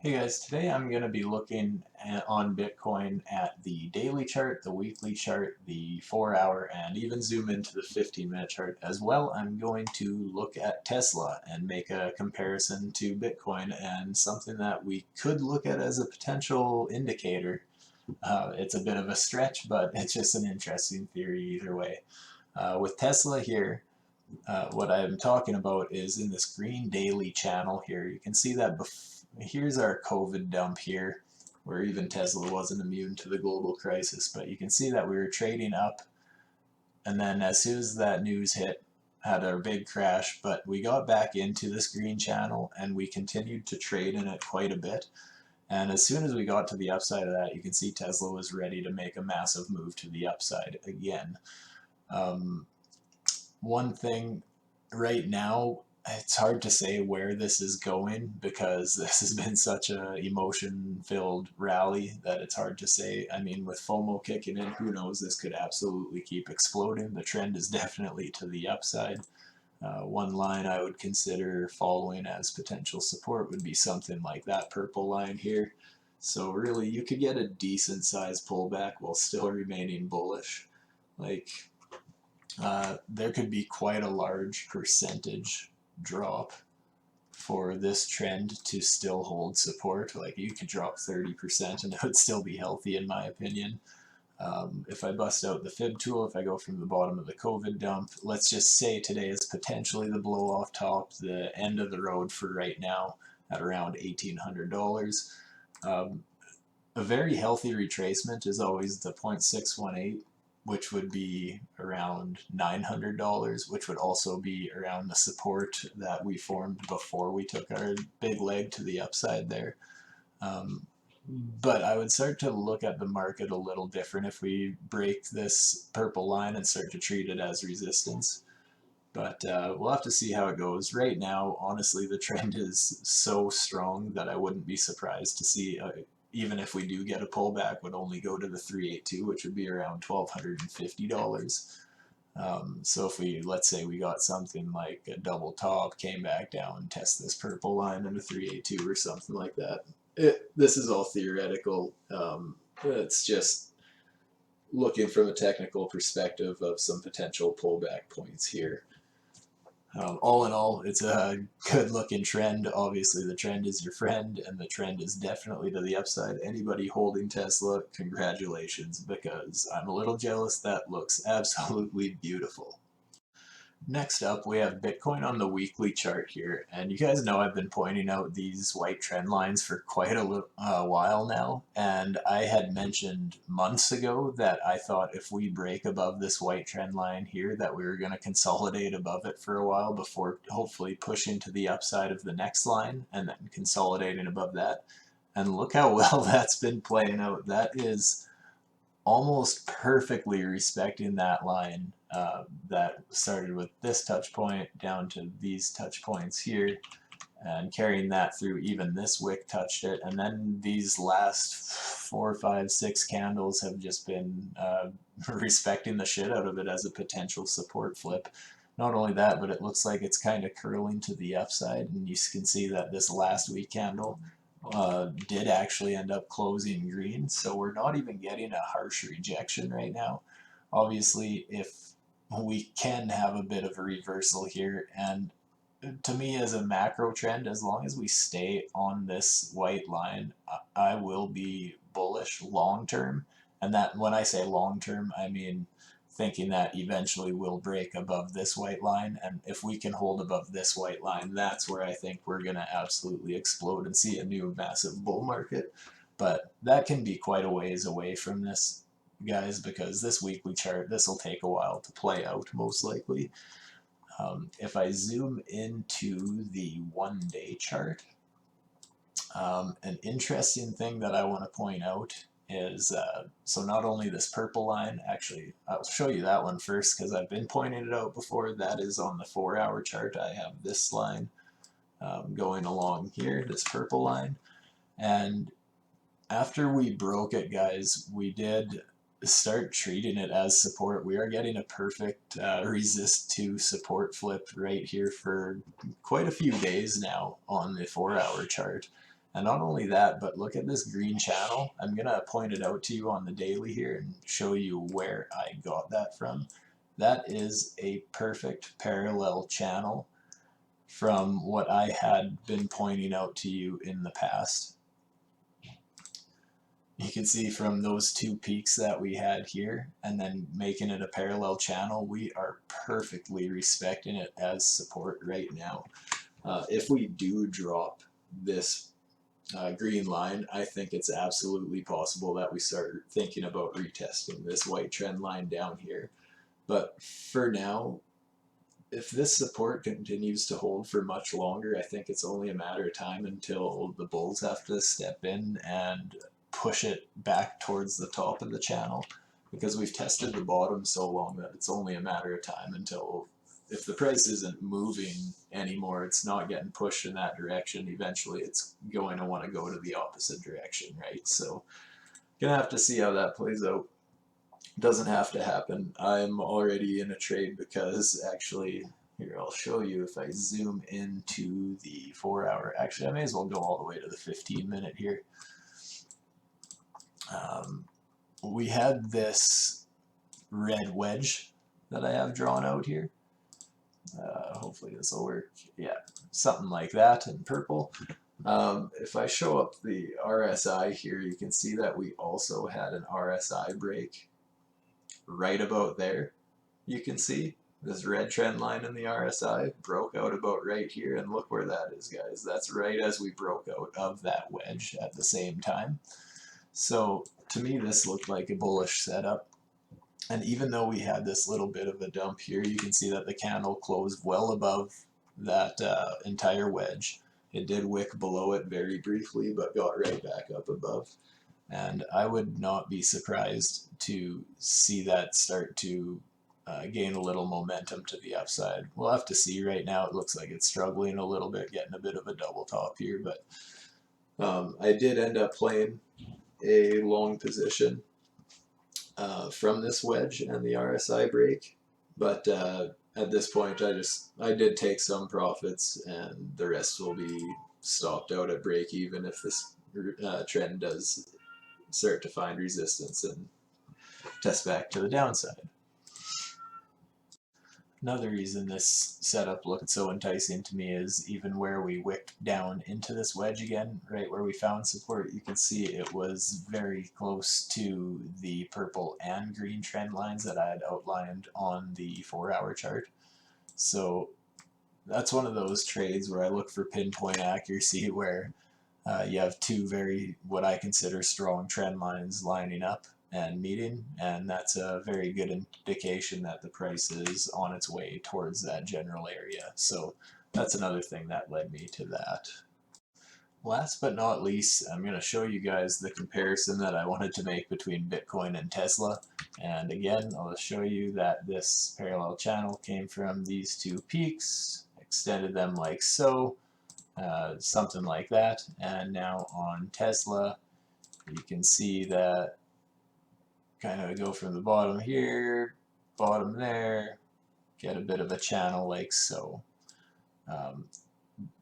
Hey guys, today I'm going to be looking on Bitcoin at the daily chart, the weekly chart, the 4-hour, and even zoom into the 15-minute chart as well. I'm going to look at Tesla and make a comparison to Bitcoin and something that we could look at as a potential indicator. It's a bit of a stretch, but it's just an interesting theory either way. With Tesla here, what I'm talking about is in this green daily channel here. You can see that here's our COVID dump here, where even Tesla wasn't immune to the global crisis, but you can see that we were trading up, and then as soon as that news hit, had our big crash, but we got back into this green channel and we continued to trade in it quite a bit. And as soon as we got to the upside of that, you can see Tesla was ready to make a massive move to the upside again. Um, One thing right now, it's hard to say where this is going because this has been such a emotion-filled rally that it's hard to say. I mean, with FOMO kicking in, who knows? This could absolutely keep exploding. The trend is definitely to the upside. One line I would consider following as potential support would be something like that purple line here. So really, you could get a decent sized pullback while still remaining bullish. Like, there could be quite a large percentage drop for this trend to still hold support. Like you could drop 30% and it would still be healthy in my opinion. If I bust out the fib tool, if I go from the bottom of the COVID dump, let's just say today is potentially the blow off top, the end of the road for right now at around $1,800. Um, a very healthy retracement is always the 0.618, which would be around $900, which would also be around the support that we formed before we took our big leg to the upside there. But I would start to look at the market a little different if we break this purple line and start to treat it as resistance. But we'll have to see how it goes. Right now, honestly, the trend is so strong that I wouldn't be surprised to see, even if we do get a pullback, would only go to the 382, which would be around $1,250. So if we, let's say we got something like a double top, came back down, test this purple line and a 382 or something like that. This is all theoretical. It's just looking from a technical perspective of some potential pullback points here. All in all, it's a good looking trend. Obviously, the trend is your friend, and the trend is definitely to the upside. Anybody holding Tesla, congratulations, because I'm a little jealous. That looks absolutely beautiful. Next up, we have Bitcoin on the weekly chart here, and you guys know I've been pointing out these white trend lines for quite a while now, and I had mentioned months ago that I thought if we break above this white trend line here that we were going to consolidate above it for a while before hopefully pushing to the upside of the next line and then consolidating above that. And look how well that's been playing out. That is almost perfectly respecting that line that started with this touch point down to these touch points here and carrying that through. Even this wick touched it, and then these last 4, 5, 6 candles have just been respecting the shit out of it as a potential support flip. Not only that, but it looks like it's kind of curling to the upside, and you can see that this last week candle did actually end up closing green, so we're not even getting a harsh rejection right now. Obviously, if we can have a bit of a reversal here, and to me as a macro trend, as long as we stay on this white line, I will be bullish long term. And that when I say long term, I mean thinking that eventually we'll break above this white line, and if we can hold above this white line, that's where I think we're going to absolutely explode and see a new massive bull market. But that can be quite a ways away from this, guys, because this weekly chart, this will take a while to play out most likely. If I zoom into the 1-day chart, an interesting thing that I want to point out is, so not only this purple line, actually, I'll show you that one first because I've been pointing it out before. That is on the 4-hour chart. I have this line going along here, this purple line. And after we broke it, guys, we did start treating it as support. We are getting a perfect resist to support flip right here for quite a few days now on the 4-hour chart. And not only that, but look at this green channel. I'm going to point it out to you on the daily here and show you where I got that from. That is a perfect parallel channel from what I had been pointing out to you in the past. You can see from those two peaks that we had here and then making it a parallel channel, we are perfectly respecting it as support right now. If we do drop this green line, I think it's absolutely possible that we start thinking about retesting this white trend line down here. But for now, if this support continues to hold for much longer, I think it's only a matter of time until the bulls have to step in and push it back towards the top of the channel, because we've tested the bottom so long that it's only a matter of time until, if the price isn't moving anymore, it's not getting pushed in that direction, eventually it's going to want to go to the opposite direction, right? So gonna have to see how that plays out. Doesn't have to happen. I'm already in a trade because actually, here I'll show you if I zoom into the 4 hour. Actually, I may as well go all the way to the 15-minute here. We had this red wedge that I have drawn out here. Hopefully this will work. Yeah, something like that in purple. If I show up the RSI here, you can see that we also had an RSI break right about there. You can see this red trend line in the RSI broke out about right here, and look where that is, guys. That's right as we broke out of that wedge at the same time. So to me, this looked like a bullish setup. And even though we had this little bit of a dump here, you can see that the candle closed well above that entire wedge. It did wick below it very briefly, but got right back up above. And I would not be surprised to see that start to gain a little momentum to the upside. We'll have to see. Right now it looks like it's struggling a little bit, getting a bit of a double top here, but I did end up playing a long position from this wedge and the RSI break, but at this point I did take some profits, and the rest will be stopped out at break even if this trend does start to find resistance and test back to the downside. Another reason this setup looked so enticing to me is even where we wicked down into this wedge again, right where we found support, you can see it was very close to the purple and green trend lines that I had outlined on the 4 hour chart. So that's one of those trades where I look for pinpoint accuracy, where you have two very, what I consider, strong trend lines lining up and meeting, and that's a very good indication that the price is on its way towards that general area. So that's another thing that led me to that. Last but not least, I'm going to show you guys the comparison that I wanted to make between Bitcoin and Tesla. And again, I'll show you that this parallel channel came from these two peaks, extended them like so, something like that. And now on Tesla, you can see that kind of go from the bottom here, bottom there, get a bit of a channel like so.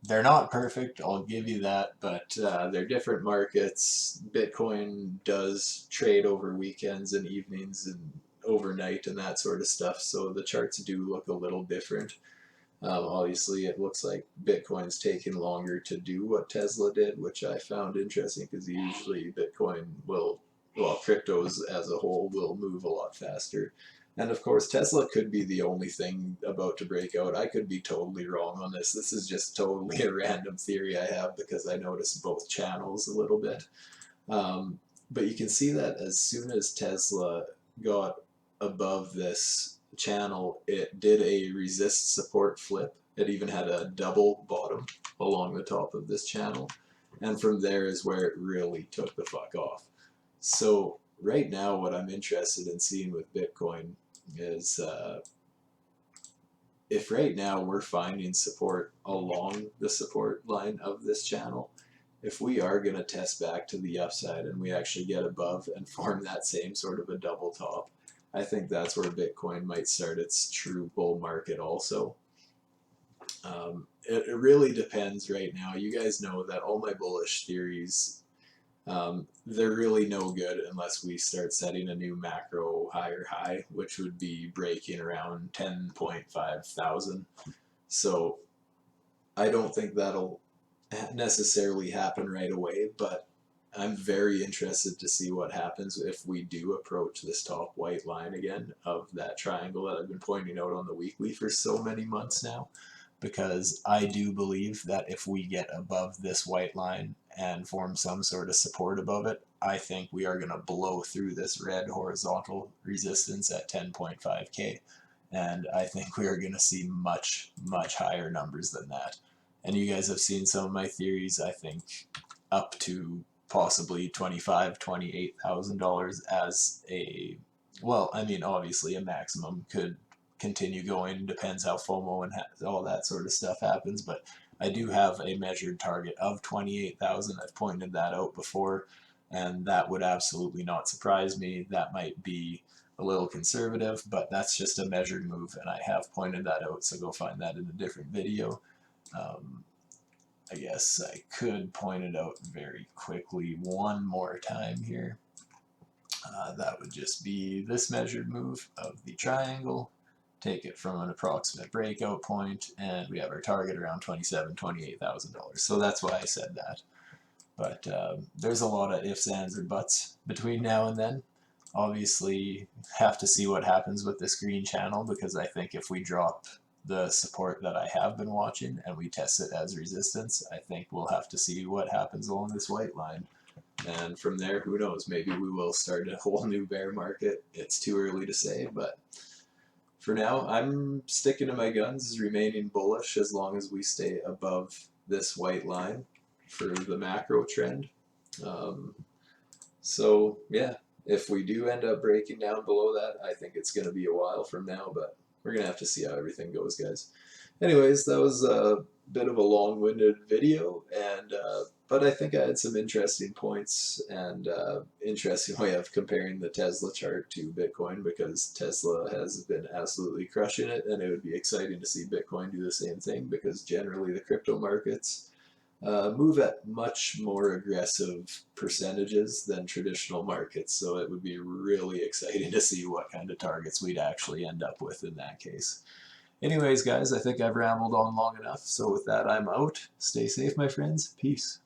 They're not perfect, I'll give you that, but they're different markets. Bitcoin does trade over weekends and evenings and overnight and that sort of stuff, so the charts do look a little different. Obviously, it looks like Bitcoin's taking longer to do what Tesla did, which I found interesting because usually Bitcoin will, well, cryptos as a whole will move a lot faster. And of course, Tesla could be the only thing about to break out. I could be totally wrong on this. This is just totally a random theory I have because I noticed both channels a little bit. But you can see that as soon as Tesla got above this channel, it did a resist support flip. It even had a double bottom along the top of this channel. And from there is where it really took the fuck off. So right now what I'm interested in seeing with Bitcoin is if right now we're finding support along the support line of this channel, if we are going to test back to the upside and we actually get above and form that same sort of a double top, I think that's where Bitcoin might start its true bull market also. It really depends right now. You guys know that all my bullish theories, they're really no good unless we start setting a new macro higher high, which would be breaking around 10.5 thousand. So I don't think that'll necessarily happen right away, but I'm very interested to see what happens if we do approach this top white line again of that triangle that I've been pointing out on the weekly for so many months now, because I do believe that if we get above this white line and form some sort of support above it, I think we are going to blow through this red horizontal resistance at 10.5K. And I think we are going to see much, much higher numbers than that. And you guys have seen some of my theories, I think up to possibly $25,000, $28,000 as a, well, I mean, obviously a maximum could continue going, depends how FOMO and all that sort of stuff happens, but I do have a measured target of 28,000. I've pointed that out before, and that would absolutely not surprise me. That might be a little conservative, but that's just a measured move, and I have pointed that out, so go find that in a different video. I guess I could point it out very quickly one more time here. That would just be this measured move of the triangle. Take it from an approximate breakout point, and we have our target around $27,000, $28,000. So that's why I said that. But there's a lot of ifs, ands, or buts between now and then. Obviously, have to see what happens with this green channel, because I think if we drop the support that I have been watching and we test it as resistance, I think we'll have to see what happens along this white line. And from there, who knows, maybe we will start a whole new bear market. It's too early to say, but for now, I'm sticking to my guns, remaining bullish as long as we stay above this white line for the macro trend. So yeah, if we do end up breaking down below that, I think it's going to be a while from now, but we're going to have to see how everything goes, guys. Anyways, that was a bit of a long-winded video, and but I think I had some interesting points and interesting way of comparing the Tesla chart to Bitcoin, because Tesla has been absolutely crushing it, and it would be exciting to see Bitcoin do the same thing, because generally the crypto markets move at much more aggressive percentages than traditional markets, so it would be really exciting to see what kind of targets we'd actually end up with in that case. Anyways, guys, I think I've rambled on long enough, so with that, I'm out. Stay safe, my friends. Peace.